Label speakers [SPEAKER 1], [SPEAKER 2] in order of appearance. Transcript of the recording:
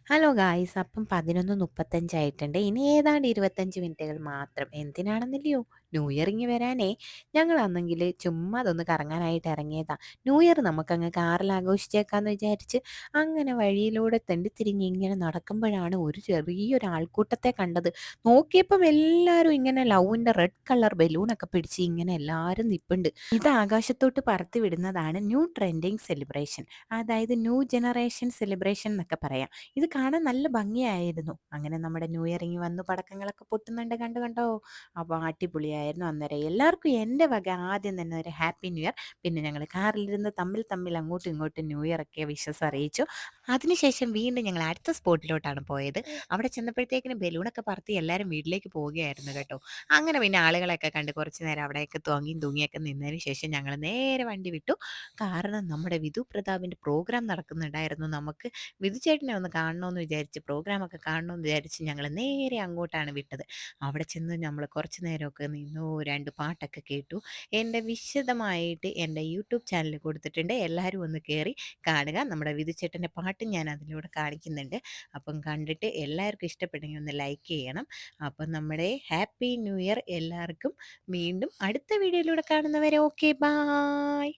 [SPEAKER 1] Hello guys, അപ്പം 11:35 ആയിട്ടുണ്ട്. ഇനി ഏതാണ്ട് 25 മിനിറ്റുകൾ മാത്രം. എന്തിനാണെന്നില്ലയോ, ന്യൂ ഇയർ ഇങ്ങ് വരാനേ. ഞങ്ങളാണെങ്കിൽ ചുമ്മാ അതൊന്ന് കറങ്ങാനായിട്ട് ഇറങ്ങിയതാ. ന്യൂ ഇയർ നമുക്കങ്ങ് കാറിൽ ആഘോഷിച്ചേക്കാന്ന് വിചാരിച്ച് അങ്ങനെ വഴിയിലൂടെ തെണ്ടിത്തിരിഞ്ഞ് ഇങ്ങനെ നടക്കുമ്പോഴാണ് ഒരു ചെറിയൊരു ആൾക്കൂട്ടത്തെ കണ്ടത്. നോക്കിയപ്പം എല്ലാവരും ഇങ്ങനെ ലവിൻ്റെ റെഡ് കളർ ബലൂണൊക്കെ പിടിച്ച് ഇങ്ങനെ എല്ലാവരും നിൽപ്പുണ്ട്. ഇത് ആകാശത്തോട്ട് പറത്തി വിടുന്നതാണ് ന്യൂ ട്രെൻഡിങ് സെലിബ്രേഷൻ. അതായത് ന്യൂ ജനറേഷൻ സെലിബ്രേഷൻ എന്നൊക്കെ പറയാം. ഇത് കാണാൻ നല്ല ഭംഗിയായിരുന്നു. അങ്ങനെ നമ്മുടെ ന്യൂ ഇയർ ഇങ്ങ് വന്നു, പടക്കങ്ങളൊക്കെ പൊട്ടുന്നുണ്ട്, കണ്ടോ. അപ്പോൾ അടിപൊളിയായിരുന്നു. അന്നേരം എല്ലാവർക്കും എൻ്റെ വക ആദ്യം തന്നെ ഒരു ഹാപ്പി ന്യൂ ഇയർ. പിന്നെ ഞങ്ങൾ കാറിലിരുന്ന് തമ്മിൽ തമ്മിൽ അങ്ങോട്ടും ഇങ്ങോട്ടും ന്യൂ ഇയർ ഒക്കെ വിഷസ് അറിയിച്ചു. അതിനുശേഷം വീണ്ടും ഞങ്ങൾ അടുത്ത സ്പോട്ടിലോട്ടാണ് പോയത്. അവിടെ ചെന്നപ്പോഴത്തേക്കിനും ബലൂണൊക്കെ പറത്തി എല്ലാവരും വീട്ടിലേക്ക് പോവുകയായിരുന്നു കേട്ടോ. അങ്ങനെ പിന്നെ ആളുകളെയൊക്കെ കണ്ട് കുറച്ച് നേരം അവിടെയൊക്കെ തൂങ്ങിയും തൂങ്ങിയൊക്കെ നിന്നതിന് ശേഷം ഞങ്ങൾ നേരെ വണ്ടി വിട്ടു. കാരണം നമ്മുടെ വിധു പ്രതാപിൻ്റെ പ്രോഗ്രാം നടക്കുന്നുണ്ടായിരുന്നു. നമുക്ക് വിധുചേട്ടനെ ഒന്ന് കാണണമെന്ന് വിചാരിച്ച്, പ്രോഗ്രാമൊക്കെ കാണണമെന്ന് വിചാരിച്ച് ഞങ്ങൾ നേരെ അങ്ങോട്ടാണ് വിട്ടത്. അവിടെ ചെന്ന് നമ്മൾ കുറച്ച് നേരമൊക്കെ നിന്നു, 2 പാട്ടൊക്കെ കേട്ടു. എൻ്റെ വിശദമായിട്ട് എൻ്റെ യൂട്യൂബ് ചാനൽ കൊടുത്തിട്ടുണ്ട്, എല്ലാവരും ഒന്ന് കയറി കാണുക. നമ്മുടെ വിധുചേട്ടൻ്റെ പാട്ടും ഞാൻ അതിലൂടെ കാണിക്കുന്നുണ്ട്. അപ്പം കണ്ടിട്ട് എല്ലാവർക്കും ഇഷ്ടപ്പെട്ടെങ്കിൽ ഒന്ന് ലൈക്ക് ചെയ്യണം. അപ്പം നമ്മുടെ ഹാപ്പി ന്യൂ ഇയർ എല്ലാവർക്കും. വീണ്ടും അടുത്ത വീഡിയോയിലൂടെ കാണുന്നവരെ ഓക്കെ, ബായ്.